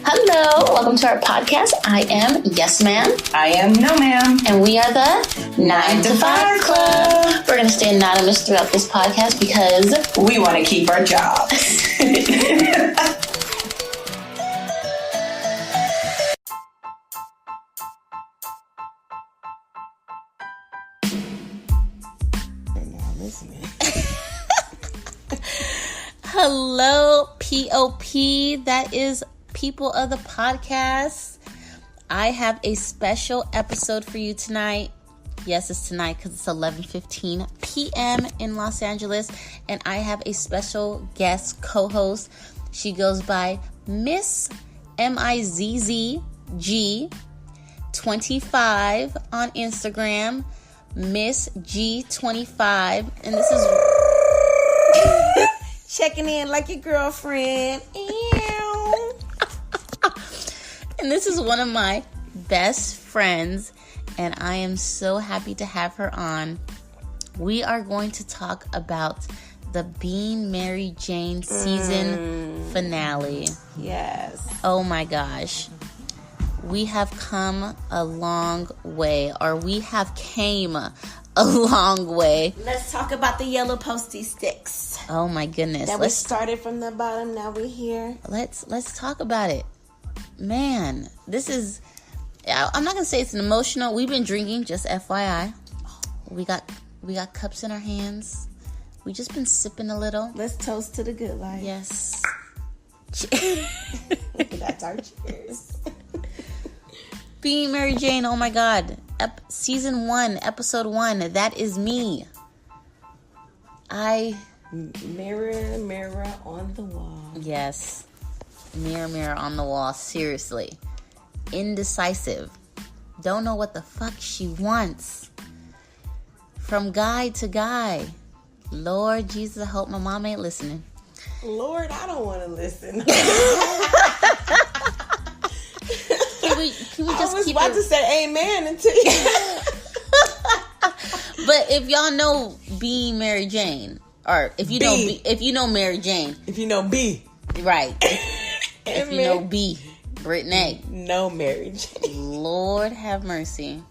Hello, welcome to our podcast. I am Yes Ma'am. I am No Ma'am. And we are the 9 to 5 Club. We're going to stay anonymous throughout this podcast because we want to keep our jobs. Hello, POP. That is people of the podcast. I have a special episode for you tonight. Yes, it's tonight because it's 11:15 p.m. in Los Angeles. And I have a special guest co-host. She goes by Miss MIZZG 25 on Instagram. Miss G25. And this is... checking in like your girlfriend. And this is one of my best friends, and I am so happy to have her on. We are going to talk about the Being Mary Jane season finale. Yes. Oh my gosh. We have come a long way, or we have came a long way. Let's talk about the yellow posty sticks. Oh my goodness. We started from the bottom, now we're here. Let's talk about it. Man, this is... I'm not going to say it's an emotional... We've been drinking, just FYI. We got cups in our hands. We just been sipping a little. Let's toast to the good life. Yes. That's our cheers. Being Mary Jane, oh my God. Season 1, episode 1. That is me. Mirror, mirror on the wall. Yes. Mirror, mirror on the wall. Seriously. Indecisive. Don't know what the fuck she wants. From guy to guy. Lord Jesus, I hope my mom ain't listening. Lord, I don't want to listen. Can we just I was keep about to say amen until you... But if y'all know Being Mary Jane, or if you know Mary Jane, if you know B, right? If you know B, Brittany, no Mary Jane. Lord have mercy.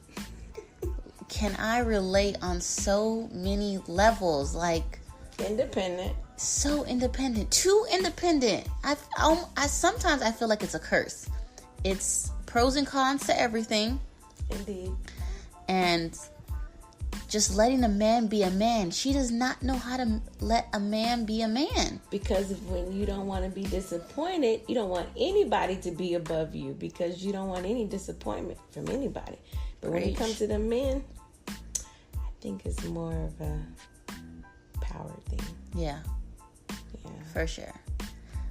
Can I relate on so many levels? Like independent, so independent, too independent. I sometimes I feel like it's a curse. It's pros and cons to everything. Indeed. And just letting a man be a man. She does not know how to let a man be a man. Because when you don't want to be disappointed, you don't want anybody to be above you because you don't want any disappointment from anybody. But when it comes to the men, I think it's more of a power thing. Yeah. For sure.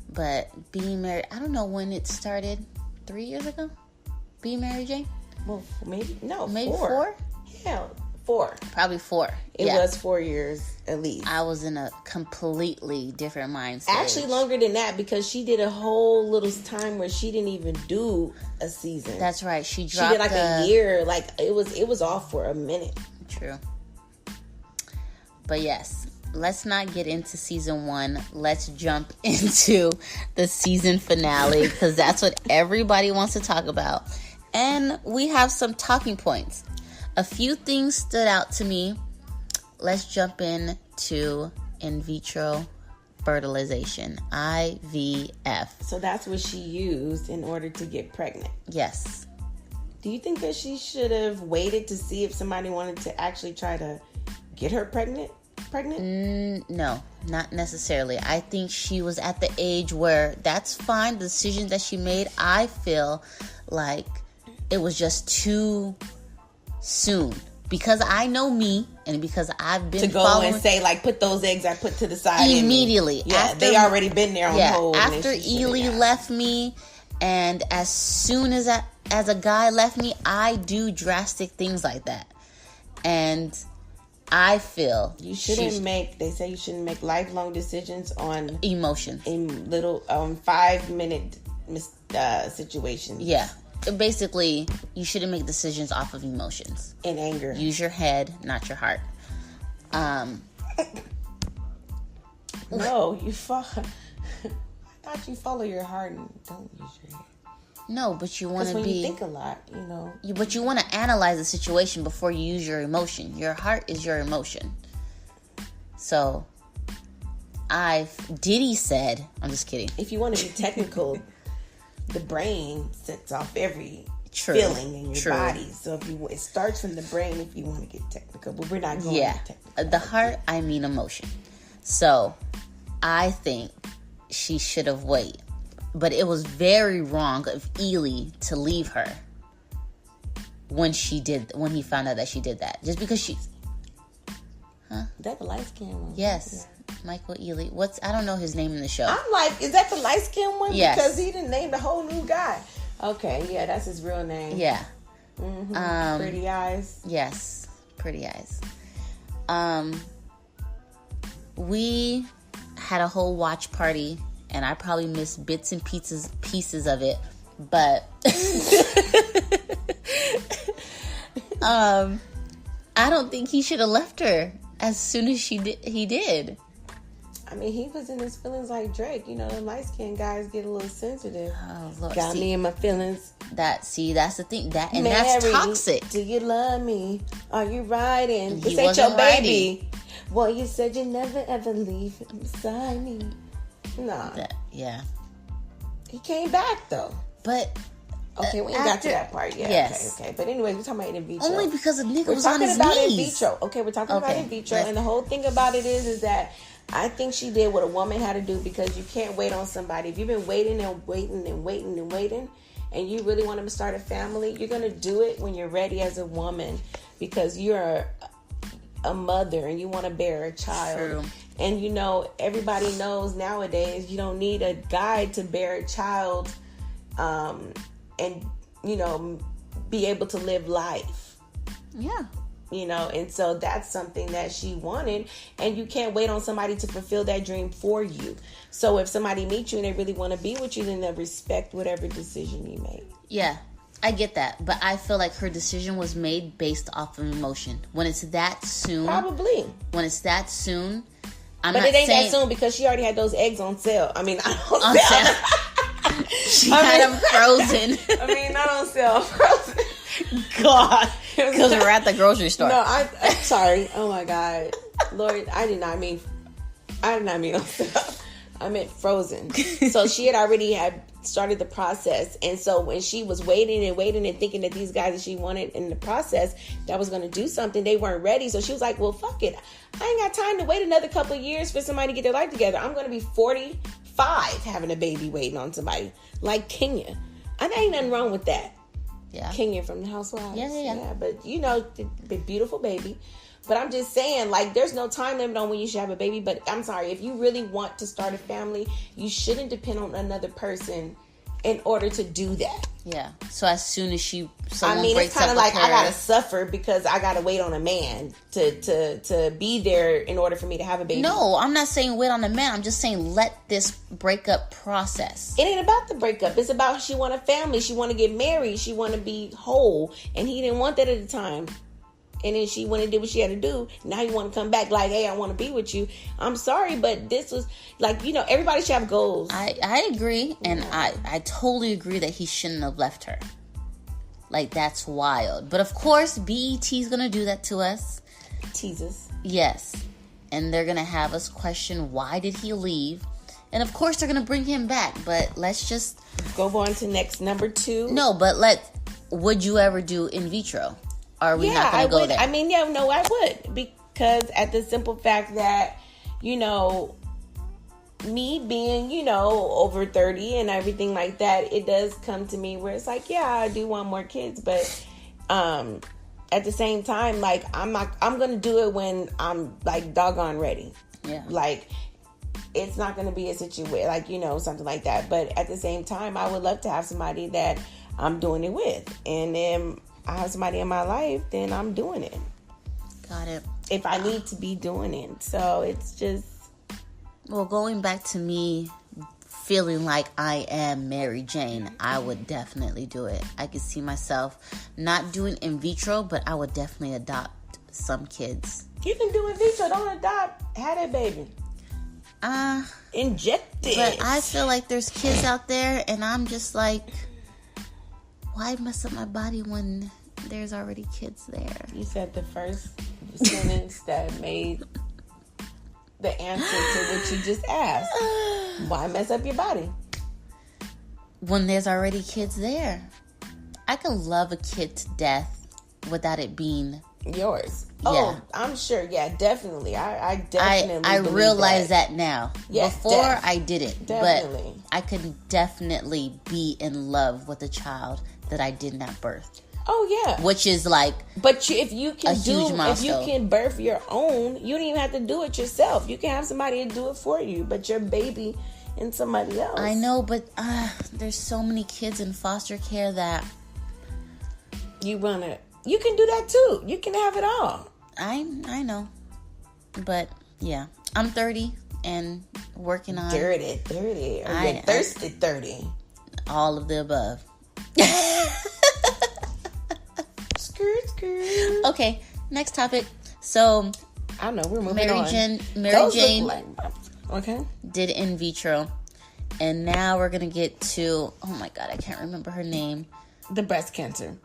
But Being Married, I don't know when it started. 3 years ago? Being Mary Jane? Well, maybe 4. 4? Hell, 4. Probably 4. It was 4 years at least. I was in a completely different mindset. Actually, longer than that because she did a whole little time where she didn't even do a season. That's right. She dropped. She did like a year. Like it was off for a minute. True. But yes, let's not get into season 1. Let's jump into the season finale because that's what everybody wants to talk about. And we have some talking points. A few things stood out to me. Let's jump into in vitro fertilization, IVF. So that's what she used in order to get pregnant. Yes. Do you think that she should have waited to see if somebody wanted to actually try to get her pregnant? No, not necessarily. I think she was at the age where that's fine. The decision that she made, I feel like it was just too soon. Because I know me, and because I've been to go and say like, put those eggs I put to the side immediately. Yeah, after, they already been there on hold. After Ely left me, and as soon as a guy left me, I do drastic things like that, and I feel you shouldn't make. They say you shouldn't make lifelong decisions on emotions in little 5-minute situations. Yeah. Basically, you shouldn't make decisions off of emotions. And anger. Use your head, not your heart. No, you follow. I thought you follow your heart and don't use your head. No, but you want to be... you think a lot, you know. But you want to analyze the situation before you use your emotion. Your heart is your emotion. So, Diddy said... I'm just kidding. If you want to be technical, the brain sets off every feeling in your body. So it starts from the brain if you want to get technical. But we're not going to technical. The heart, I mean emotion. So, I think she should have waited. But it was very wrong of Ely to leave her when he found out that she did that. Just because she... Huh? Is that the light-skinned one? Yes. Yeah. Michael Ely. I don't know his name in the show. I'm like, is that the light-skinned one? Yes. Because he didn't name the whole new guy. Okay, yeah, that's his real name. Yeah. Mm-hmm. Pretty eyes. Yes. Pretty eyes. We had a whole watch party, and I probably missed bits and pieces of it, but I don't think he should have left her as soon as he did. I mean, he was in his feelings like Drake. You know, the light-skinned guys get a little sensitive. Oh, Lord. Got me in my feelings. That's the thing. Mary, That's toxic. Do you love me? Are you riding? This ain't your baby. Well, you said you never ever leave beside me. Nah. Yeah. He came back though. But okay, we ain't got to that part yet. Yes. Okay. But anyway, we're talking about in vitro. Only because the nigga was on his knees. We're talking about in vitro. Okay, we're talking about in vitro. And the whole thing about it is that I think she did what a woman had to do, because you can't wait on somebody. If you've been waiting and waiting and waiting and waiting, and you really want to start a family, you're going to do it when you're ready as a woman, because you're a mother and you want to bear a child. True. And you know, everybody knows nowadays you don't need a guy to bear a child and, you know, be able to live life. Yeah. You know, and so that's something that she wanted, and you can't wait on somebody to fulfill that dream for you. So if somebody meets you and they really want to be with you, then they respect whatever decision you make. Yeah, I get that, but I feel like her decision was made based off of emotion. When it's that soon, probably. When it's that soon, but it ain't that soon, because she already had those eggs on sale. I mean, on sale. She had them frozen. I mean, not on sale, frozen. God, because we're at the grocery store. No, I'm sorry. Oh my God, Lord, I did not mean on sale. I meant frozen. So she had already started the process, and so when she was waiting and thinking that these guys that she wanted in the process that was going to do something, they weren't ready. So she was like, well, fuck it, I ain't got time to wait another couple of years for somebody to get their life together. I'm going to be 45 having a baby waiting on somebody like Kenya. And there ain't nothing wrong with that. Yeah, Kenya from the Housewives. Yeah. But you know, the beautiful baby. But I'm just saying, like, there's no time limit on when you should have a baby. But I'm sorry, if you really want to start a family, you shouldn't depend on another person in order to do that. Yeah. So as soon as it's kind of like I gotta suffer because I gotta wait on a man to be there in order for me to have a baby. No, I'm not saying wait on a man. I'm just saying let this breakup process. It ain't about the breakup. It's about she want a family. She want to get married. She want to be whole. And he didn't want that at the time. And then she went and did what she had to do. Now you want to come back like, hey, I want to be with you. I'm sorry, but this was like, you know, everybody should have goals. I agree. And I totally agree that he shouldn't have left her. Like, that's wild. But of course, BET is going to do that to us. Tease us. Yes. And they're going to have us question, why did he leave? And of course, they're going to bring him back. But let's just go on to next number 2. No, but would you ever do in vitro? Are we not going to go there? I mean, yeah, no, I would. Because at the simple fact that, you know, me being, you know, over 30 and everything like that, it does come to me where it's like, yeah, I do want more kids. But at the same time, like, I'm going to do it when I'm, like, doggone ready. Yeah. Like, it's not going to be a situation, like, you know, something like that. But at the same time, I would love to have somebody that I'm doing it with. And then I have somebody in my life, then I'm doing it. Got it. If I need to be doing it. So it's just... Well, going back to me feeling like I am Mary Jane, I would definitely do it. I could see myself not doing in vitro, but I would definitely adopt some kids. You can do in vitro. Don't adopt. Have that baby. Inject it. But I feel like there's kids out there, and I'm just like... why mess up my body when there's already kids there? You said the first sentence that made the answer to what you just asked. Why mess up your body? When there's already kids there. I could love a kid to death without it being yours. Yeah. Oh, I'm sure. Yeah, definitely. I definitely I realize that now. Yes, Before I didn't. Definitely. But I could definitely be in love with a child that I did not birth. Oh yeah. Which is like But if you can if you can birth your own, you don't even have to do it yourself. You can have somebody to do it for you, but your baby and somebody else. I know, but there's so many kids in foster care that you can do that too. You can have it all. I know. But yeah, I'm 30 and working on dirty. Or you're thirsty 30. All of the above. Skirt. Okay, next topic. So I know we're moving on. Mary Jane okay. did in vitro, and now we're gonna get to, oh my god, I can't remember her name. The breast cancer.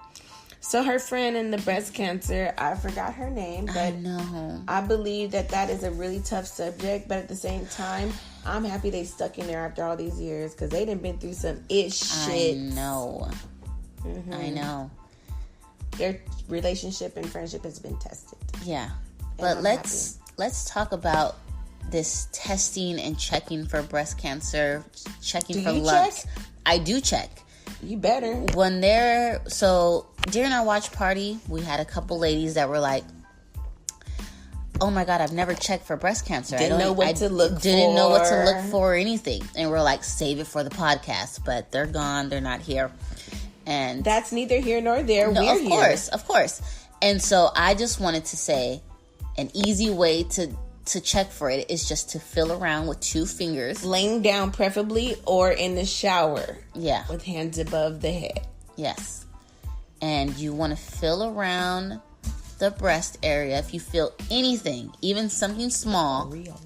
So her friend in the breast cancer, I forgot her name, but I know. I believe that is a really tough subject, but at the same time, I'm happy they stuck in there after all these years because they done been through some shit. I know. Mm-hmm. I know. Their relationship and friendship has been tested. Yeah. But let's talk about this testing and checking for breast cancer, checking for lumps. Check? I do check. You better. So during our watch party, we had a couple ladies that were like, oh my god, I've never checked for breast cancer. Didn't know what to look for or anything. And we're like, save it for the podcast. But they're gone. They're not here. And that's neither here nor there. No, We're of course. And so I just wanted to say an easy way to check for it is just to feel around with 2 fingers. Laying down preferably or in the shower. Yeah. With hands above the head. Yes. And you want to feel around the breast area. If you feel anything, even something small. Real.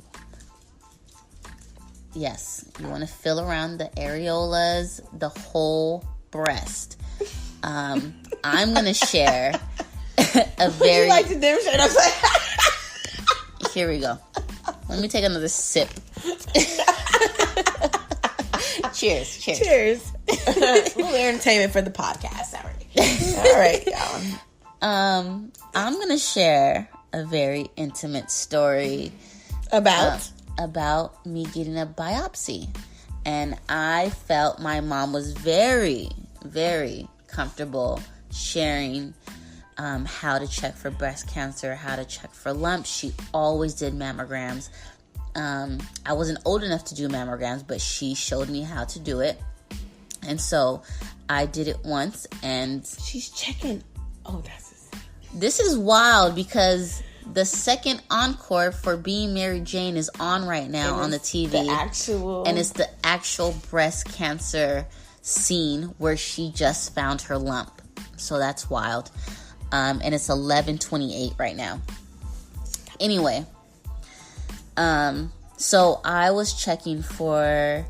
Yes. You want to feel around the areolas, the whole breast. I'm going to share a very... Would you like to demonstrate? I'm like... Here we go. Let me take another sip. Cheers. A little entertainment for the podcast. All right, y'all. I'm gonna share a very intimate story about me getting a biopsy, and I felt my mom was very, very comfortable sharing how to check for breast cancer, how to check for lumps. She always did mammograms. I wasn't old enough to do mammograms, but she showed me how to do it. And so I did it once, and she's checking. Oh, this is wild because the second encore for Being Mary Jane is on right now on the TV. And it's the actual breast cancer scene where she just found her lump. So that's wild. And it's 11:28 right now. Anyway, so I was checking for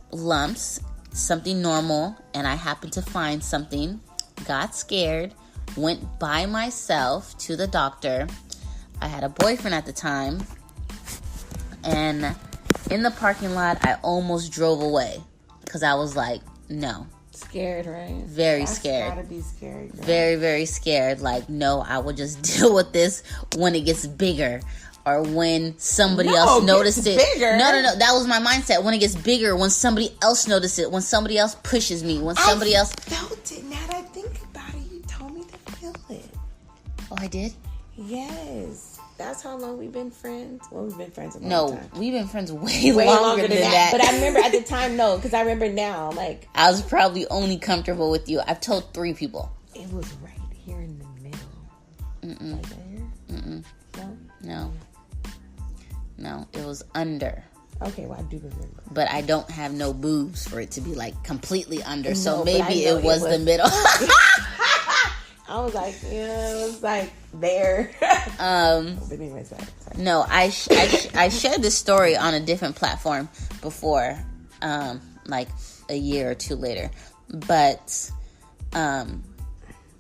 lumps, something normal, and I happened to find something, got scared, went by myself to the doctor. I had a boyfriend at the time, and in the parking lot, I almost drove away because I was like, no. Scared, right? Very scared. Gotta be scared. Right? Very, very scared. Like, no, I will just deal with this when it gets bigger, or when somebody else noticed it. Bigger. No. That was my mindset. When it gets bigger, when somebody else notices it, when somebody else pushes me, when somebody else felt it. Now that I think about it, you told me to feel it. Oh, I did? Yes. That's how long we've been friends. Well, we've been friends a long time. No, we've been friends way longer than that. But I remember at the time, no, because I remember now, like... I was probably only comfortable with you. I've told 3 people. It was right here in the middle. Like there? No, it was under. Okay, well, I do remember. But I don't have no boobs for it to be, like, completely under. So maybe it was the middle. I was like, yeah, it was like there. But anyways, sorry. No, I shared this story on a different platform before, like a year or 2 later. But,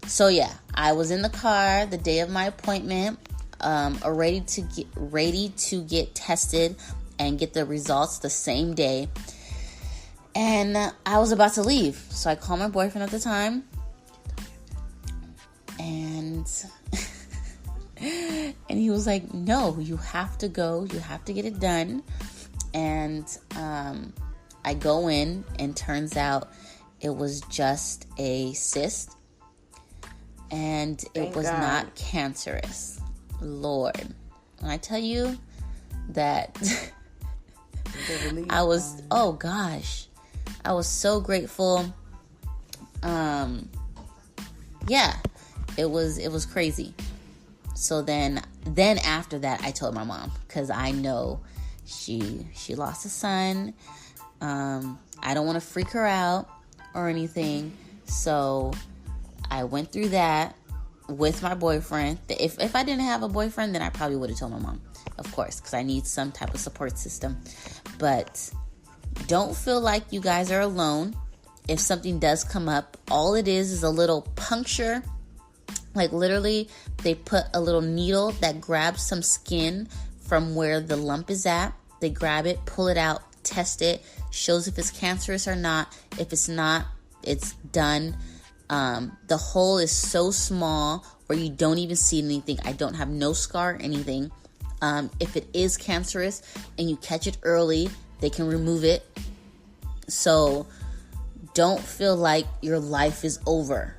so yeah, I was in the car the day of my appointment, ready to get tested and get the results the same day. And I was about to leave. So I called my boyfriend at the time. And he was like, no, you have to go. You have to get it done. And I go in, and turns out it was just a cyst. And it was not cancerous. Lord. When I tell you that I was, oh gosh, I was so grateful. Yeah, it was crazy. So then after that, I told my mom, because I know she lost a son. I don't want to freak her out or anything. So I went through that with my boyfriend. If I didn't have a boyfriend, then I probably would have told my mom, of course, because I need some type of support system. But don't feel like you guys are alone. If something does come up, all it is a little puncture. Like literally, they put a little needle that grabs some skin from where the lump is at. They grab it, pull it out, test it, shows if it's cancerous or not. If it's not, it's done. The hole is so small where you don't even see anything. I don't have no scar or anything. If it is cancerous and you catch it early, they can remove it. So don't feel like your life is over.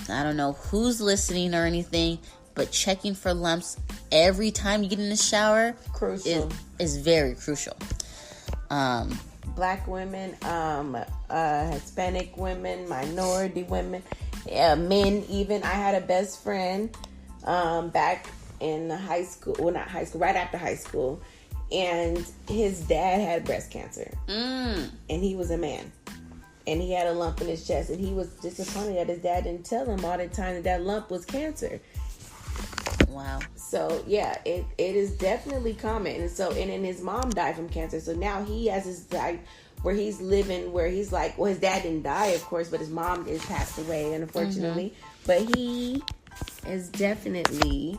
I don't know who's listening or anything, but checking for lumps every time you get in the shower is very crucial. Black women, Hispanic women, minority women, men even. I had a best friend back in high school, well, not high school, right after high school, and his dad had breast cancer. And he was a man. And he had a lump in his chest, and he was disappointed that his dad didn't tell him all the time that lump was cancer. Wow. So yeah, it is definitely common. And so, and then his mom died from cancer. So now he has his where he's living, where he's like, well, his dad didn't die, of course, but his mom is passed away, unfortunately. But he is definitely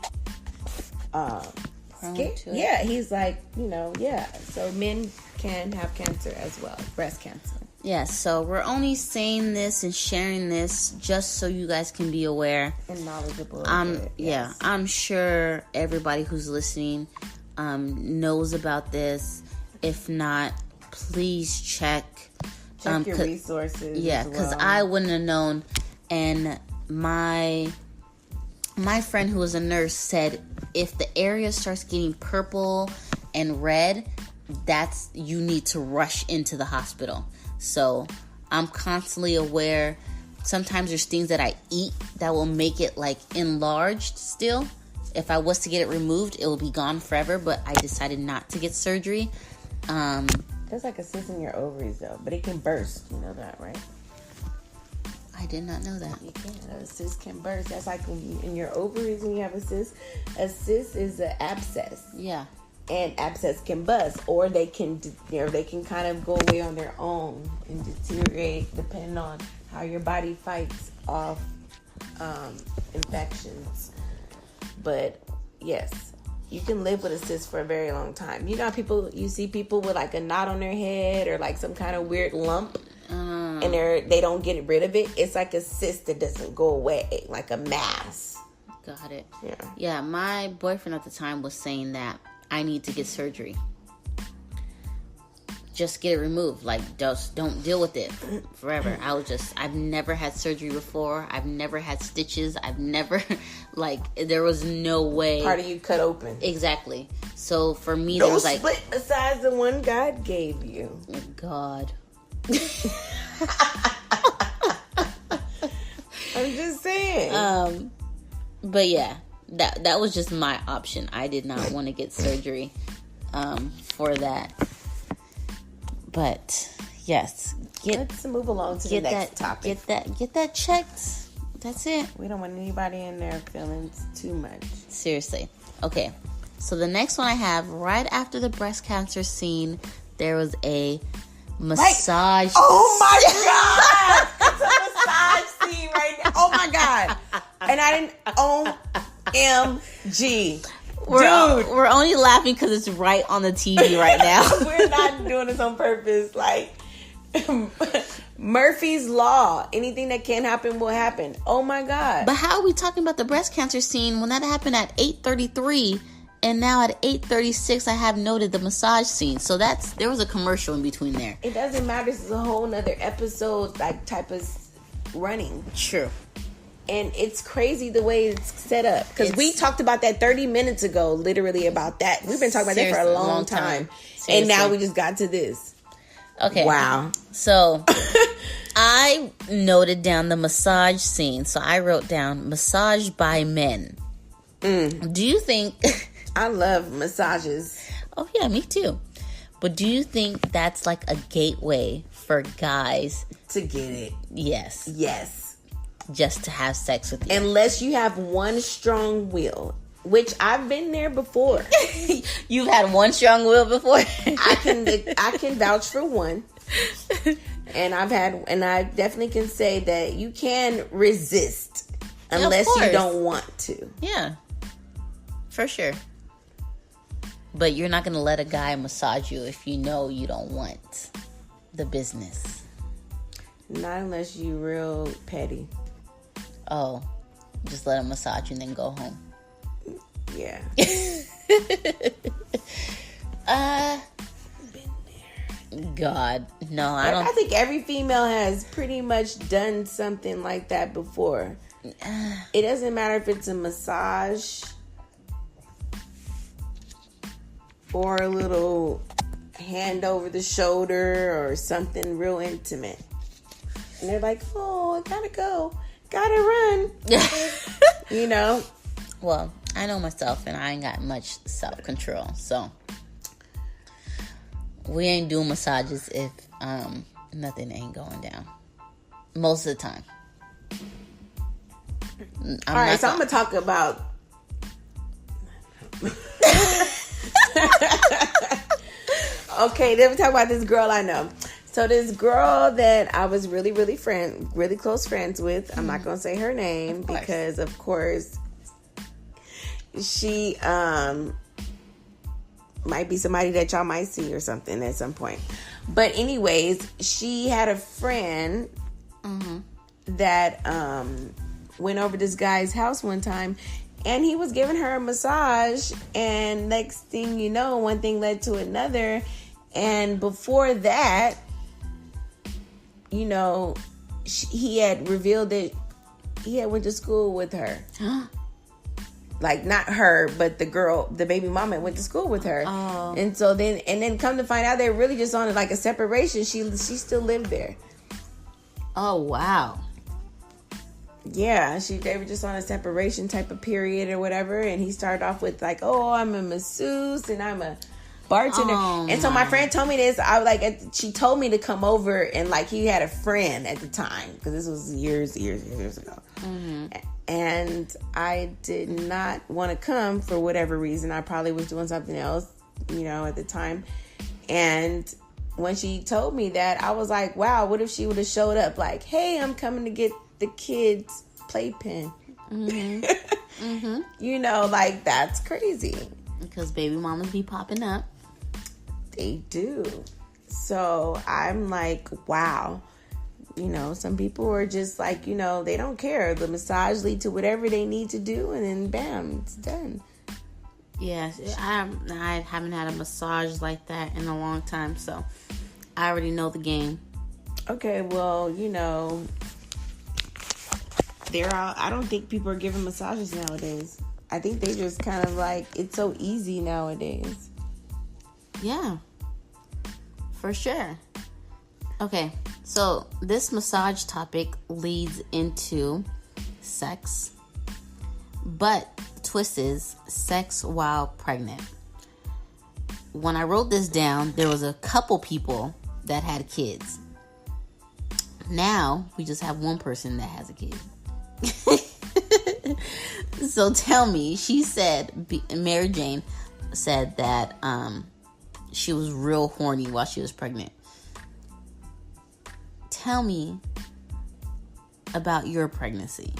scared. Yeah, he's like, yeah. So men can have cancer as well, breast cancer. Yeah, so we're only saying this and sharing this just so you guys can be aware and knowledgeable. Yeah, I'm sure everybody who's listening knows about this. If not, please check your resources. Yeah, because I wouldn't have known. And my friend who was a nurse said if the area starts getting purple and red, you need to rush into the hospital. So I'm constantly aware. Sometimes there's things that I eat that will make it like enlarged still. If I was to get it removed, it will be gone forever. But I decided not to get surgery. There's like a cyst in your ovaries though, but it can burst. You know that, right? I did not know that. You can. A cyst can burst. That's like in your ovaries when you have a cyst. A cyst is an abscess. Yeah. And abscess can bust, or they can kind of go away on their own and deteriorate depending on how your body fights off infections. But yes, you can live with a cyst for a very long time. You know how you see people with like a knot on their head or like some kind of weird lump, and they don't get rid of it. It's like a cyst that doesn't go away, like a mass. Got it. Yeah. Yeah, my boyfriend at the time was saying that I need to get surgery. Just get it removed. Like, just don't deal with it forever. I've never had surgery before. I've never had stitches. I've never, there was no way. Part of you cut open. Exactly. So for me, there was like. Split besides the one God gave you. God. I'm just saying. But yeah. That was just my option. I did not want to get surgery for that. But yes, let's move along to the next topic. Get that checked. That's it. We don't want anybody in their feelings too much. Seriously. Okay. So the next one I have, right after the breast cancer scene, there was a massage. Oh my God! And I didn't. OMG. We're only laughing because it's right on the TV right now. We're not doing this on purpose. Like, Murphy's Law. Anything that can happen will happen. Oh my God. But how are we talking about the breast cancer scene when that happened at 8:33 and now at 8:36 I have noted the massage scene? So there was a commercial in between there. It doesn't matter. This is a whole nother episode, like, type of running. True. And it's crazy the way it's set up. Because we talked about that 30 minutes ago, literally about that. We've been talking about that for a long time. And now we just got to this. Okay. Wow. So I noted down the massage scene. So I wrote down massage by men. Do you think... I love massages. Oh, yeah, me too. But do you think that's like a gateway for guys? To get it. Yes. Yes. Just to have sex with you. Unless you have one strong will, which I've been there before. You've had one strong will before? I can vouch for one. And I definitely can say that you can resist unless you don't want to. Yeah. For sure. But you're not going to let a guy massage you if you know you don't want the business. Not unless you real petty. Oh, just let him massage you and then go home. Yeah. Been there. God, no, I don't. I think every female has pretty much done something like that before. It doesn't matter if it's a massage or a little hand over the shoulder or something real intimate. And they're like, oh, I gotta go. Gotta run. You know? Well, I know myself and I ain't got much self-control. So, we ain't doing massages if nothing ain't going down. Most of the time. I'm going to talk about... Okay, let me talk about this girl I know. So this girl that I was really close friends with, I'm not going to say her name because of course she might be somebody that y'all might see or something at some point. But anyways, she had a friend that went over this guy's house one time and he was giving her a massage, and next thing you know, one thing led to another. And before that, you know, he had revealed that he had went to school with her. Like, not her, but the girl, the baby mama went to school with her. Oh. And so then come to find out they're really just on like a separation. She still lived there. Oh, wow. Yeah, they were just on a separation type of period or whatever. And he started off with like, oh, I'm a masseuse and I'm a bartender. Oh, and so my friend told me this. I was like, she told me to come over, and like he had a friend at the time because this was years ago. And I did not want to come for whatever reason. I probably was doing something else, you know, at the time. And when she told me that, I was like, wow, what if she would have showed up like, hey, I'm coming to get the kids' playpen. You know, like, that's crazy. Because baby mamas be popping up. They do. So I'm like, wow. You know, some people are just like, you know, they don't care. The massage lead to whatever they need to do, and then bam, it's done. Yes, I haven't had a massage like that in a long time, so I already know the game. Okay, well, you know, I don't think people are giving massages nowadays. I think they just kind of like, it's so easy nowadays. Yeah, for sure. Okay, so this massage topic leads into sex, but twist is sex while pregnant. When I wrote this down, there was a couple people that had kids. Now, we just have one person that has a kid. So tell me, she said, Mary Jane said that she was real horny while she was pregnant. Tell me about your pregnancy.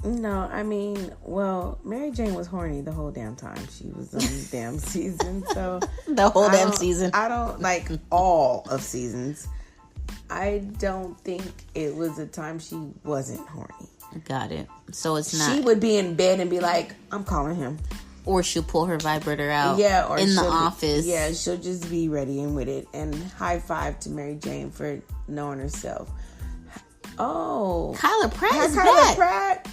No, I mean, well, Mary Jane was horny the whole damn time she was on the damn season. So the whole damn season. I don't like all of seasons. I don't think it was a time she wasn't horny. Got it. So it's not. She would be in bed and be like, "I'm calling him," or she'll pull her vibrator out. Yeah, or in the office. Yeah, she'll just be ready and with it. And high five to Mary Jane for knowing herself. Oh, Kyla Pratt is Kyla back. Pratt.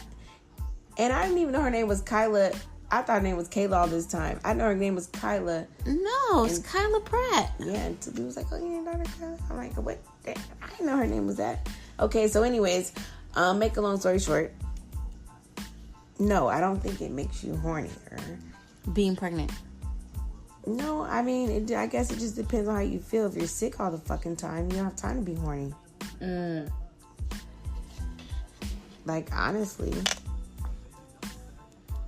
And I didn't even know her name was Kyla. I thought her name was Kayla all this time. I know her name was Kyla. No, it's Kyla Pratt. Yeah, and he was like, "Oh, your daughter Kyla." I'm like, "What? I didn't know her name was that." Okay, so anyways, make a long story short. No, I don't think it makes you hornier. Being pregnant. No, I mean, I guess it just depends on how you feel. If you're sick all the fucking time, you don't have time to be horny. Like, honestly.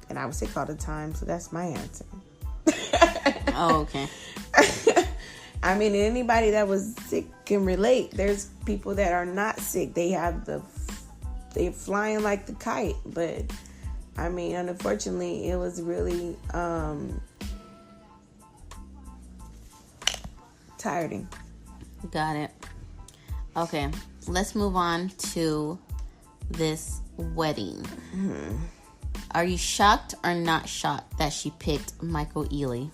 And I was sick all the time, so that's my answer. Oh, okay. I mean, anybody that was sick can relate. There's people that are not sick. They're flying like the kite. But, I mean, unfortunately, it was really tiring. Got it. Okay, let's move on to this wedding. Are you shocked or not shocked that she picked Michael Ealy?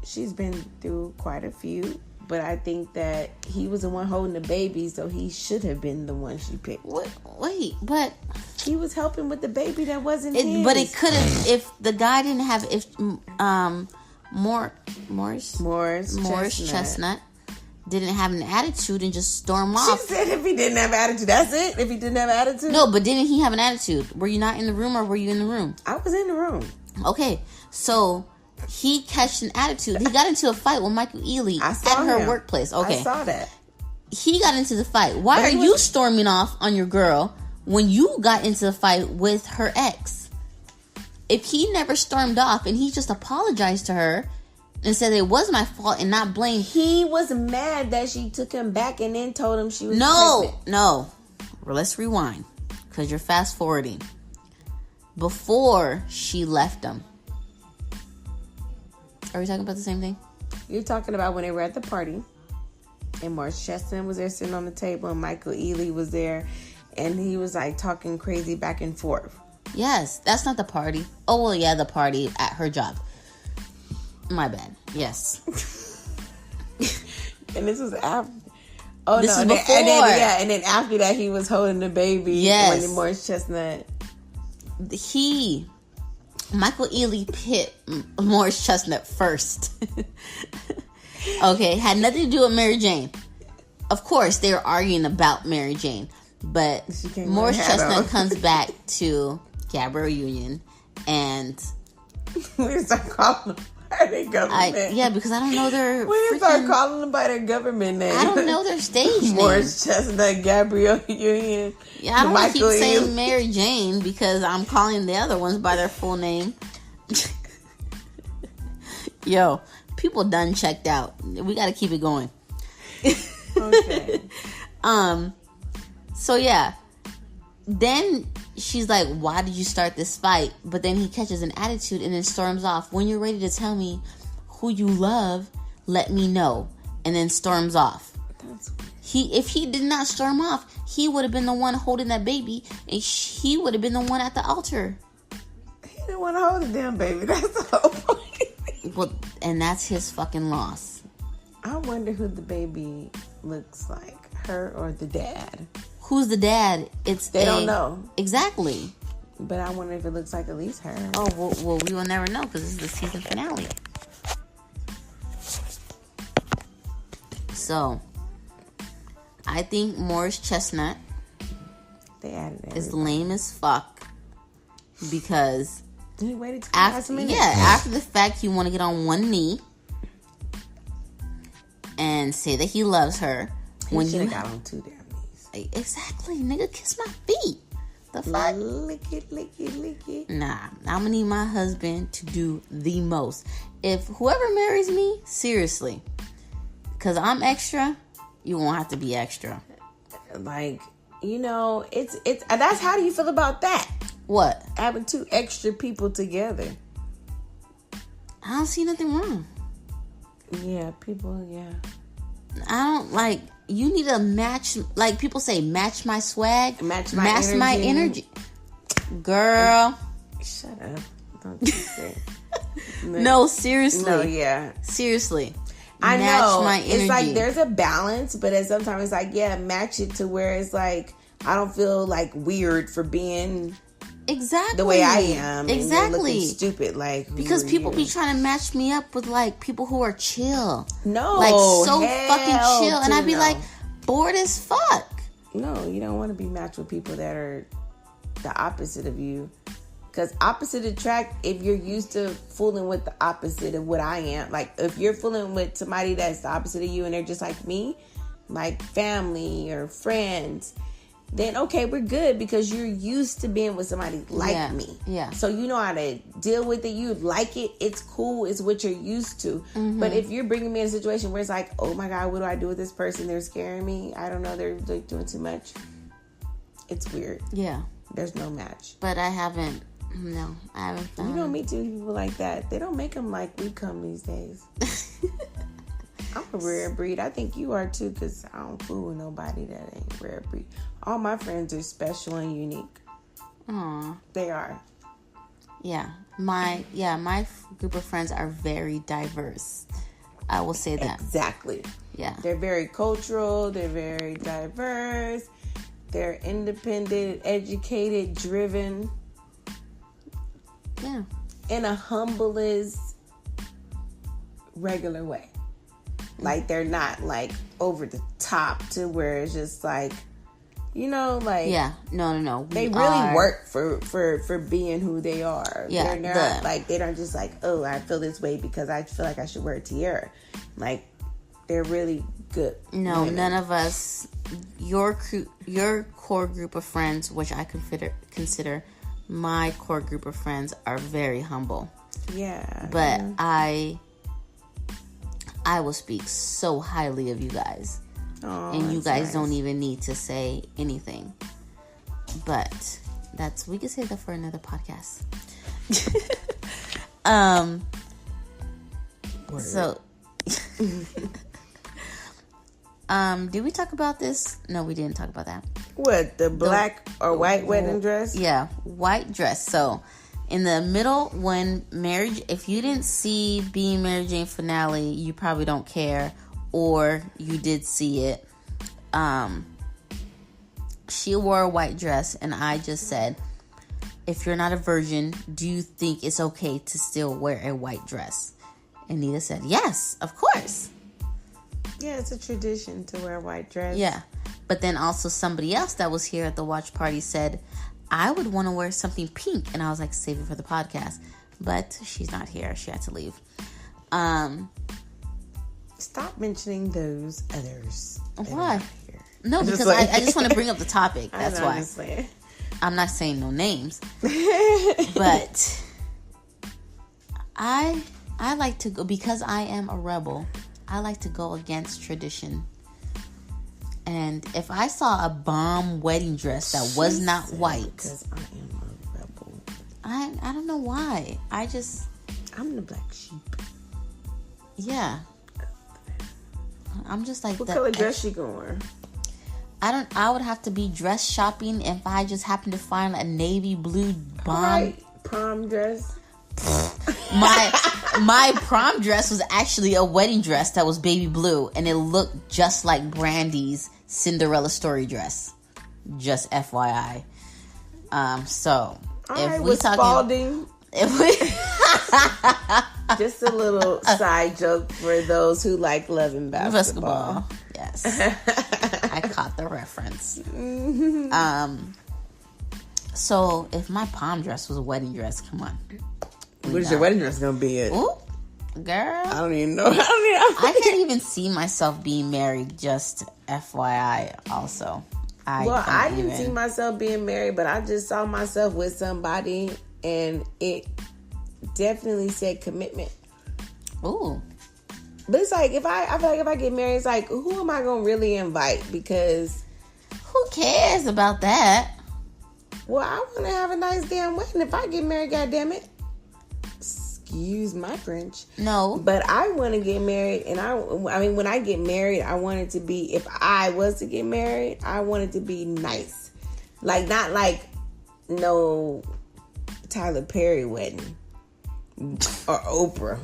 She's been through quite a few, but I think that he was the one holding the baby, so he should have been the one she picked. Wait, but he was helping with the baby that wasn't his. But it could have, if the guy didn't have, Morris Chestnut didn't have an attitude and just storm off. She said if he didn't have attitude, that's it? If he didn't have attitude? No, but didn't he have an attitude? Were you not in the room or were you in the room? I was in the room. Okay, so he catched an attitude. He got into a fight with Michael Ealy at her workplace. Okay. I saw that. He got into the fight. Why are you storming off on your girl when you got into the fight with her ex? If he never stormed off and he just apologized to her and said it was my fault and not blamed. He was mad that she took him back and then told him she was pregnant. No. Well, let's rewind because you're fast forwarding. Before she left him. Are we talking about the same thing? You're talking about when they were at the party and M.Chestnut was there sitting on the table and Michael Ealy was there and he was like talking crazy back and forth. Yes, that's not the party. Oh, well, yeah, the party at her job. My bad. Yes. And this was after. Oh, this no. Is before. And then after that, he was holding the baby. Yes. When M.Chestnut. Michael Ealy hit M.Chestnut first. Okay. Had nothing to do with Mary Jane. Of course, they were arguing about Mary Jane. But M.Chestnut comes back to Gabrielle Union and. We start calling them by their government. Yeah, because I don't know their. We start calling them by their government name. I don't know their stage name. M.Chestnut, Gabrielle Union. Yeah, I don't want to keep saying Mary Jane because I'm calling the other ones by their full name. Yo, people done checked out. We got to keep it going. Okay. So yeah. Then she's like, why did you start this fight? But then he catches an attitude and then storms off. When you're ready to tell me who you love, let me know. And then storms off. If he did not storm off, he would have been the one holding that baby. And he would have been the one at the altar. He didn't want to hold the damn baby. That's the whole point. Well, and that's his fucking loss. I wonder who the baby looks like. Her or the dad. Who's the dad? They don't know. Exactly. But I wonder if it looks like at least her. Oh, well we will never know because this is the season finale. So, I think M.Chestnut is lame as fuck because he waited after the fact, you want to get on one knee and say that he loves her. He should have got on two damn knees. Exactly, nigga, kiss my feet. The fuck? Lick it. Nah, I'm gonna need my husband to do the most. If whoever marries me, seriously, because I'm extra, you won't have to be extra. Like, You know, it's that's, how do you feel about that? What? Having 2 extra people together. I don't see nothing wrong. Yeah, people, yeah. I don't like, you need to match, like people say, match my swag. Match my energy. Girl. Shut up. Don't you say. No, seriously. No, yeah. Seriously. I match know. My energy. It's like there's a balance, but at sometimes it's like, yeah, match it to where it's like, I don't feel like weird for being exactly the way I am. Exactly. And stupid, like, because people be trying to match me up with like people who are chill. No, like so fucking chill, and I'd be like bored as fuck. No, you don't want to be matched with people that are the opposite of you. Because opposite attract, if you're used to fooling with the opposite of what I am. Like, if you're fooling with somebody that's the opposite of you and they're just like me, like family or friends, then okay, we're good because you're used to being with somebody like me. Yeah. So you know how to deal with it. You like it. It's cool. It's what you're used to. Mm-hmm. But if you're bringing me in a situation where it's like, oh my God, what do I do with this person? They're scaring me. I don't know. They're doing too much. It's weird. Yeah. There's no match. But I haven't found. You don't meet too many people like that. They don't make them like we come these days. I'm a rare breed. I think you are too, because I don't fool with nobody that ain't rare breed. All my friends are special and unique. Aww. They are. Yeah. My group of friends are very diverse. I will say that. Exactly. Yeah. They're very cultural. They're very diverse. They're independent, educated, driven. Yeah. In a humble as regular way. Like, they're not like over the top to where it's just like, you know, like, yeah, no. They really work for being who they are. Yeah, they're not like, they don't just like, oh, I feel this way because I feel like I should wear a tiara. Like, they're really good. No, women. none of us. Your core group of friends, which I consider my core group of friends, are very humble. Yeah, but I will speak so highly of you guys. Oh, and you guys nice. Don't even need to say anything. But we can say that for another podcast. Word. So did we talk about this? No, we didn't talk about that. What, the black or white wedding dress? Yeah, white dress. So in the middle, when if you didn't see Being Mary Jane finale, you probably don't care, or you did see it. She wore a white dress, and I just said, if you're not a virgin, do you think it's okay to still wear a white dress? And Nita said, yes, of course. Yeah, it's a tradition to wear a white dress. Yeah. But then also somebody else that was here at the watch party said, I would want to wear something pink. And I was like, save it for the podcast. But she's not here. She had to leave. Stop mentioning those others. Why? No, because I just want to bring up the topic. That's why. I'm not saying no names. But I like to go, because I am a rebel, I like to go against tradition. And if I saw a bomb wedding dress that was not white, because I am a rebel. I don't know why. I'm the black sheep. Yeah. I'm just like, what color dress she gonna wear? I would have to be dress shopping if I just happened to find a navy blue bomb. Right. Prom dress. My prom dress was actually a wedding dress that was baby blue, and it looked just like Brandy's Cinderella story dress. Just FYI. So if we talking, Spalding. Just a little side joke for those who like love and basketball. Yes. I caught the reference. So if my prom dress was a wedding dress, come on. What is your wedding dress gonna be? Ooh, girl. I don't even know. I can't even see myself being married, just FYI also. I didn't see myself being married, but I just saw myself with somebody, and it definitely said commitment. Ooh. But it's like, I feel like if I get married, it's like, who am I gonna really invite? Because who cares about that? Well, I want to have a nice damn wedding if I get married, goddammit. Excuse my French. No. But I want to get married, and I mean, when I get married, I want it to be, if I was to get married, I want it to be nice. Like, not like no Tyler Perry wedding or Oprah,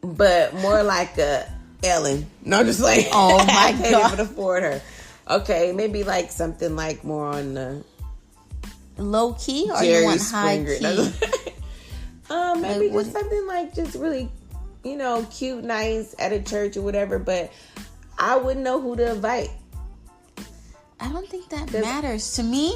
but more like a Ellen. No, I'm just like, oh my I can't God. even afford her. Okay, maybe like something like more on the low key, or Jerry you want Springer. high key? Maybe Like, just something like just really, cute, nice at a church or whatever. But I wouldn't know who to invite. I don't think that matters to me.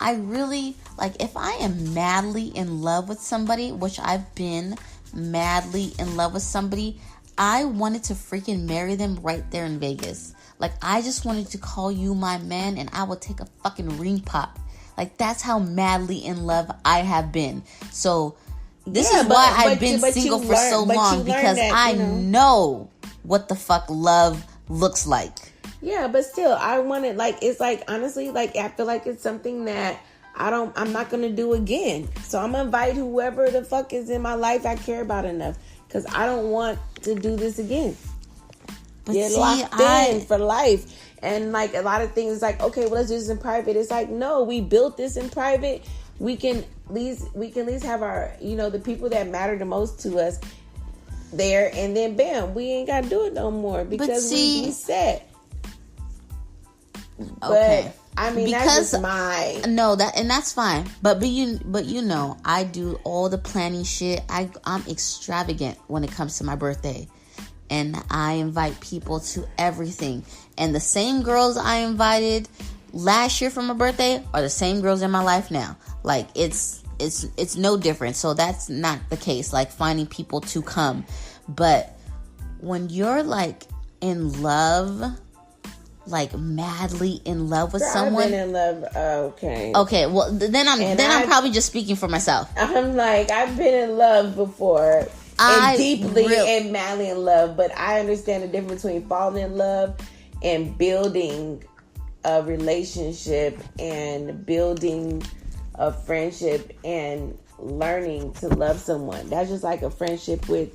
I really like, if I am madly in love with somebody, which I've been madly in love with somebody, I wanted to freaking marry them right there in Vegas. Like, I just wanted to call you my man, and I would take a fucking ring pop. Like, that's how madly in love I have been. So this is why I've been single for so long, because I know what the fuck love looks like. Yeah, but still, I want it, like, it's like, honestly, like, I feel like it's something that I'm not going to do again. So I'm going to invite whoever the fuck is in my life I care about enough, because I don't want to do this again. But Get locked in for life. And like a lot of things, like, okay, well, let's do this in private. It's like, no, we built this in private. We can at least have our, the people that matter the most to us there, and then bam, we ain't got to do it no more because we set. Okay. But I mean, because that's that's fine. But I do all the planning shit. I'm extravagant when it comes to my birthday. And I invite people to everything. And the same girls I invited last year for my birthday are the same girls in my life now. Like, it's no different. So that's not the case. Like, finding people to come. But when you're like in love, like madly in love with someone. I've been in love. Okay. Okay. Well, then I'm probably just speaking for myself. I'm like, I've been in love before. And deeply and madly in love, but I understand the difference between falling in love and building a relationship and building a friendship and learning to love someone. That's just like a friendship with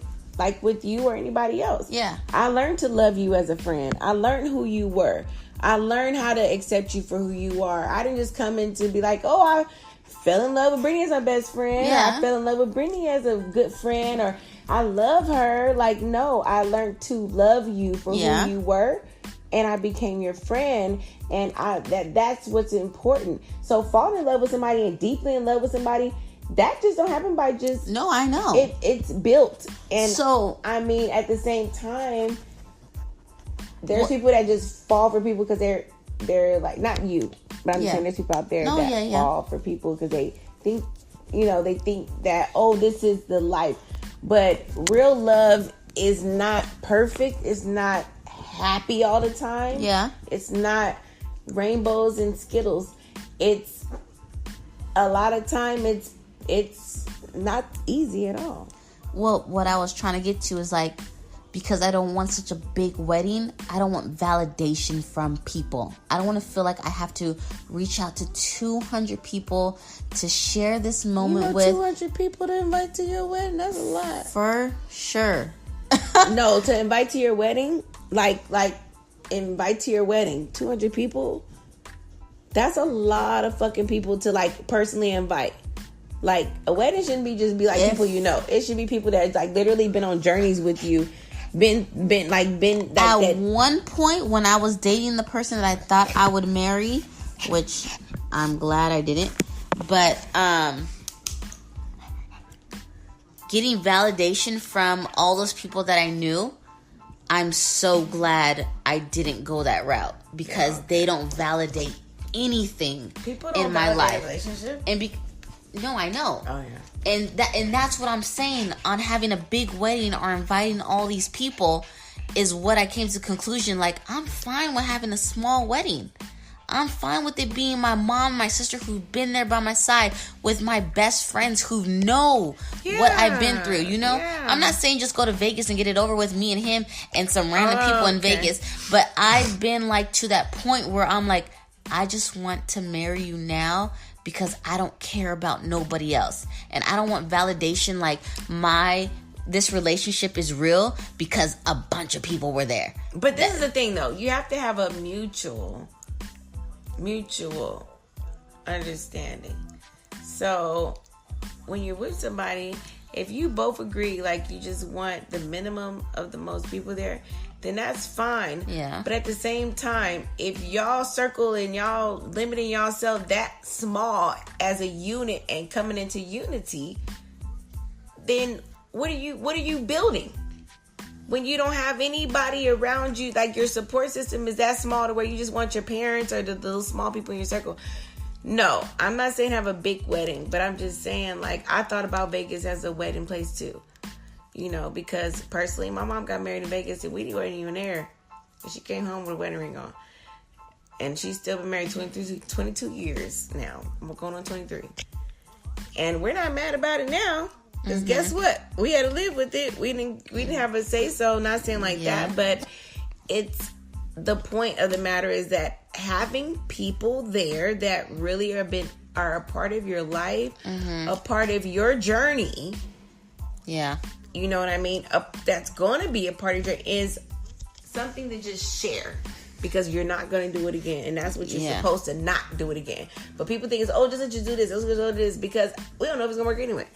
you or anybody else. Yeah. I learned to love you as a friend. I learned who you were. I learned how to accept you for who you are. I didn't just come in to be like, oh, I fell in love with Brittany as my best friend. Yeah. I fell in love with Brittany as a good friend, or I love her. Like, no, I learned to love you for who you were, and I became your friend, and that's what's important. So falling in love with somebody and deeply in love with somebody, that just don't happen by just... No, I know. It's built. And so, I mean, at the same time, there's people that just fall for people because they're like, not you, but I'm just saying there's people out there that fall for people because they think, they think that, oh, this is the life. But real love is not perfect. It's not happy all the time. Yeah. It's not rainbows and Skittles. It's a lot of time it's not easy at all. Well, what I was trying to get to is like, because I don't want such a big wedding, I don't want validation from people. I don't want to feel like I have to reach out to 200 people to share this moment with. 200 people to invite to your wedding? That's a lot. For sure. No, to invite to your wedding, like invite to your wedding, 200 people, that's a lot of fucking people to like personally invite. Like, a wedding shouldn't be like people you know. It should be people that like literally been on journeys with you. Been like at one point when I was dating the person that I thought I would marry, which I'm glad I didn't, but getting validation from all those people that I knew, I'm so glad I didn't go that route, because they don't validate anything in my life. Relationship? No, I know. Oh yeah. And that's what I'm saying on having a big wedding or inviting all these people, is what I came to the conclusion. Like, I'm fine with having a small wedding. I'm fine with it being my mom, my sister, who've been there by my side, with my best friends who know what I've been through, Yeah. I'm not saying just go to Vegas and get it over with, me and him and some random people in Vegas. But I've been like to that point where I'm like, I just want to marry you now because I don't care about nobody else. And I don't want validation like this relationship is real because a bunch of people were there. But this is the thing, though. You have to have a mutual understanding. So when you're with somebody, if you both agree, like you just want the minimum of the most people there, then that's fine. Yeah. But at the same time, if y'all circle and y'all limiting yourself that small as a unit and coming into unity, then what are you building? When you don't have anybody around you, like your support system is that small to where you just want your parents or the little small people in your circle. No, I'm not saying have a big wedding, but I'm just saying, like, I thought about Vegas as a wedding place too. You know, because personally, my mom got married in Vegas and we weren't even there. And she came home with a wedding ring on. And she's still been married 22 years now. I'm going on 23. And we're not mad about it now. Because guess what? We had to live with it. We didn't have a say-so, not saying like that. But it's the point of the matter is that having people there that really are a part of your life, a part of your journey. Yeah. You know what I mean? That's going to be a part of your is something to just share. Because you're not going to do it again. And that's what you're supposed to not do it again. But people think, just do this. Let's do this. Because we don't know if it's going to work anyway.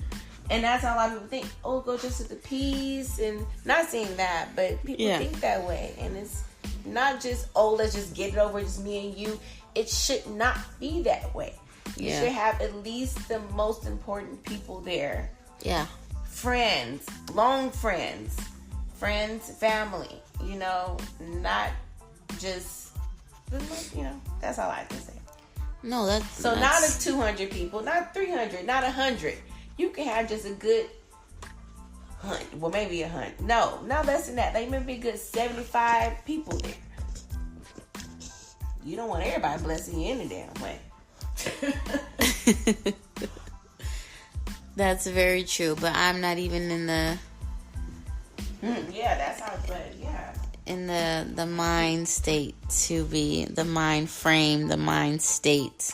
And that's how a lot of people think, go just at the peace. And not saying that, but people think that way. And it's not just, let's just get it over, just me and you. It should not be that way. You should have at least the most important people there. Yeah. Friends, long friends, family, not just, that's all I have to say. No, that's... not a 200 people, not 300, not 100. You can have just a good 100. Well, maybe 100. No, less than that. They may be a good 75 people there. You don't want everybody blessing you any damn way. That's very true, but I'm not even in the... that's how it's in the mind state to be, the mind frame, the mind state,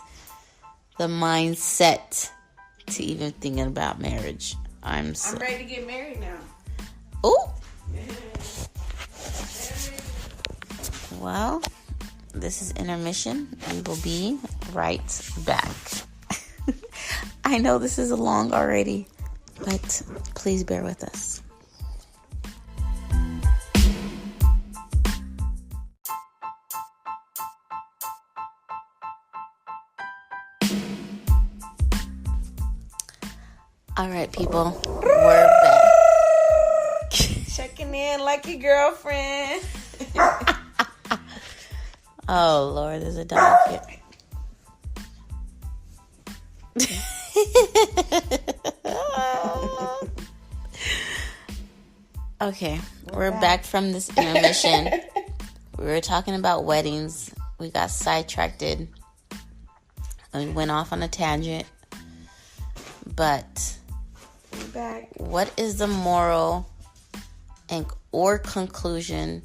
the mindset to even thinking about marriage. I'm ready to get married now. Oh. Well, this is intermission. We will be right back. I know this is long already, but please bear with us. All right, people, we're back. Checking in like your girlfriend. Oh, Lord, there's a dog here. Okay, we're back from this intermission. We were talking about weddings. We got sidetracked and we went off on a tangent. But we're back. What is the moral or conclusion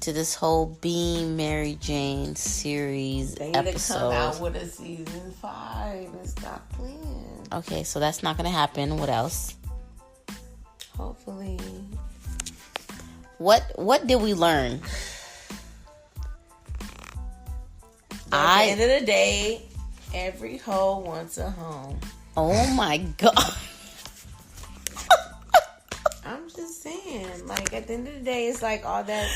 to this whole Being Mary Jane series episode? They need to come out with a season 5 and stop playing. Okay, so that's not going to happen. What else? Hopefully. What did we learn? At the end of the day, every hoe wants a home. Oh my God. I'm just saying, like, at the end of the day, it's like all that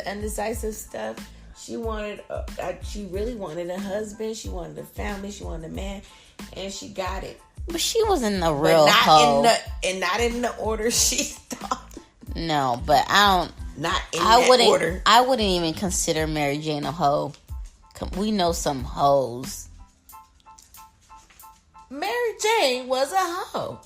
undecisive stuff. She really wanted a husband. She wanted a family. She wanted a man. And she got it. But she wasn't a real hoe. Not in the order she thought. No, but I don't. Not in that order. I wouldn't even consider Mary Jane a hoe. We know some hoes. Mary Jane was a hoe.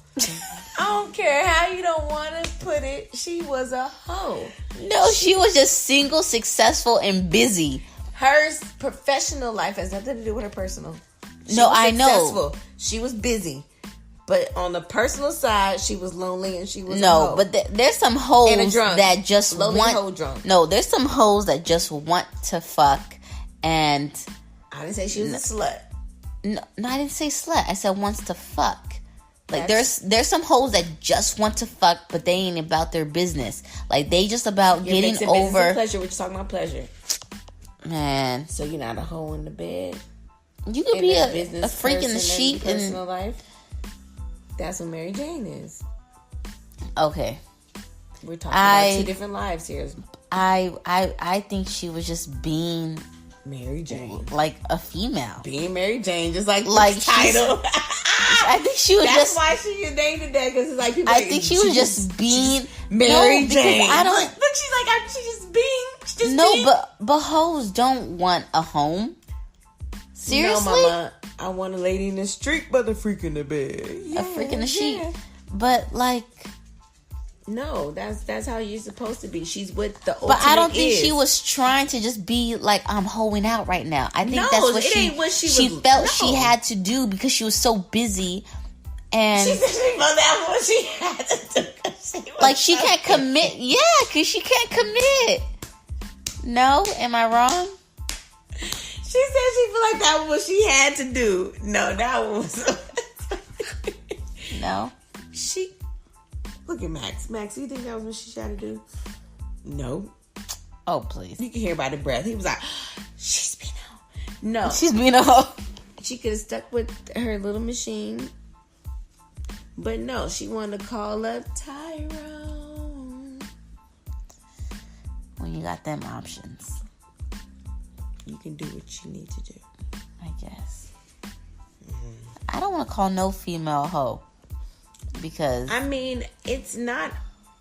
I don't care how you don't want to put it. She was a hoe. No, she was just single, successful, and busy. Her professional life has nothing to do with her personal. I know. She was busy. But on the personal side, she was lonely and she was a no. hoe. But there's some hoes that just lonely hoe drunk. No, there's some hoes that just want to fuck and I didn't say she was a slut. No, I didn't say slut. I said wants to fuck. Like, there's some hoes that just want to fuck, but they ain't about their business. Like, they just about getting over... pleasure. We're just talking about pleasure. Man. So you're not a hoe in the bed? You could be a freak in the sheet. In personal life? That's what Mary Jane is. Okay. We're talking about two different lives here. I think she was just being... Mary Jane. Like a female. Being Mary Jane, just like the title. I think she was That's why she named it that, because it's like people. I think she was just being Mary Jane. I don't. Look, she's like, she's just being. But hoes don't want a home. Seriously, no, mama. I want a lady in the street, but a freak in the bed. Yeah, a freak in the sheet. But like, no, that's how you're supposed to be. She's what the ultimate. But I don't think she was trying to just be like, I'm hoeing out right now. I think that's what she felt she had to do because she was so busy. And she said that's what she had to do. Like, she can't commit. Yeah, because she can't commit. No? Am I wrong? She said she felt like that was what she had to do. No, that was... No? Look at Max. Max, do you think that was what she tried to do? No. Oh, please. You can hear by the breath. He was like, she's being a hoe. No. She's being a hoe. She could have stuck with her little machine. But no, she wanted to call up Tyrone. When you got them options, you can do what you need to do. I guess. I don't want to call no female hoe. Because I mean, it's not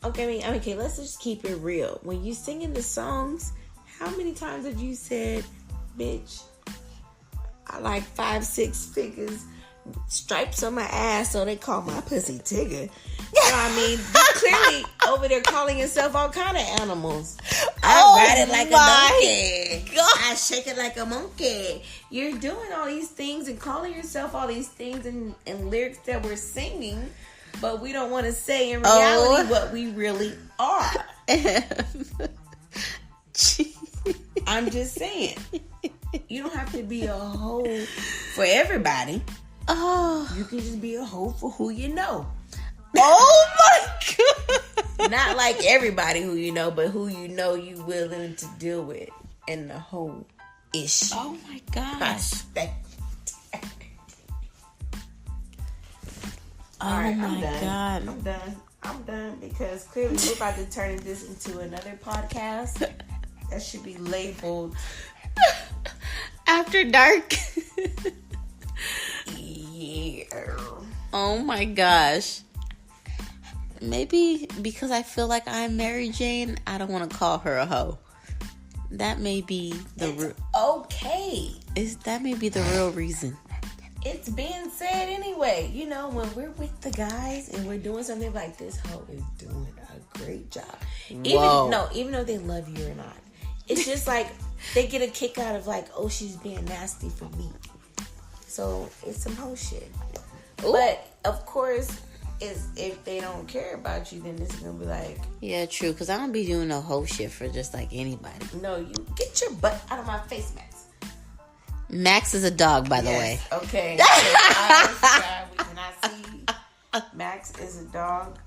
okay. Okay, let's just keep it real. When you singing the songs, how many times have you said, "Bitch, I like 5-6 figures, stripes on my ass, so they call my pussy Tigger"? You know what I mean? You're clearly over there calling yourself all kind of animals. I ride it like a donkey. God. I shake it like a monkey. You're doing all these things and calling yourself all these things and lyrics that we're singing. But we don't want to say in reality what we really are. I'm just saying. You don't have to be a hoe for everybody. Oh. You can just be a hoe for who you know. Oh my God. Not like everybody who you know, but who you know you willing to deal with in the whole issue. Oh my gosh. All right, my God. I'm done because clearly we're about to turn this into another podcast that should be labeled After Dark. Yeah. Oh my gosh. Maybe because I feel like I'm Mary Jane, I don't want to call her a hoe. That may be okay. That may be the real reason. It's being said anyway. You know, when we're with the guys and we're doing something like this, hoe is doing a great job. Even though they love you or not. It's just like they get a kick out of like, oh, she's being nasty for me. So it's some hoe shit. Ooh. But of course, if they don't care about you, then it's gonna be like, yeah, true. Because I don't be doing no hoe shit for just like anybody. No, you get your butt out of my face, Max. Max is a dog, by the way. Okay. So I we cannot see. Max is a dog,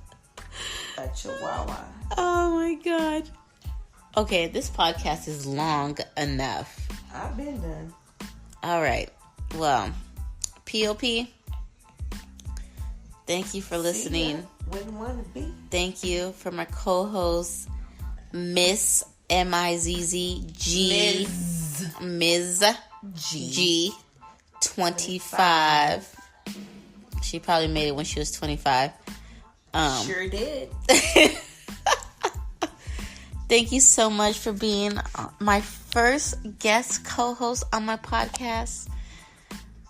a chihuahua. Oh my God. Okay, this podcast is long enough. I've been done. All right. Well, POP. Thank you for listening. Wouldn't want to be. Thank you for my co-host, Miss MIZZG. Ms. G 25. She probably made it when she was 25. Sure did. Thank you so much for being my first guest co-host on my podcast.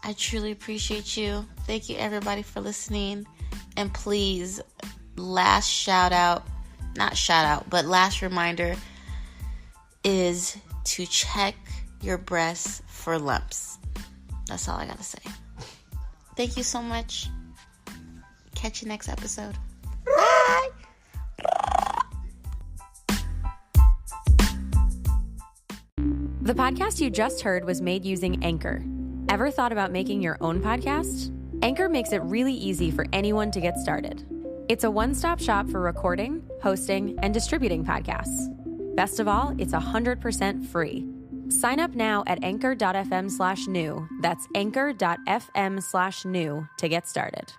I truly appreciate you. Thank you everybody for listening. And please, last reminder is to check your breasts for lumps. That's all I gotta say. Thank you so much. Catch you next episode. Bye. The podcast you just heard was made using Anchor. Ever thought about making your own podcast? Anchor makes it really easy for anyone to get started. It's a one-stop shop for recording, hosting, and distributing podcasts. Best of all, it's 100% free. Sign up now at anchor.fm/new. That's anchor.fm/new to get started.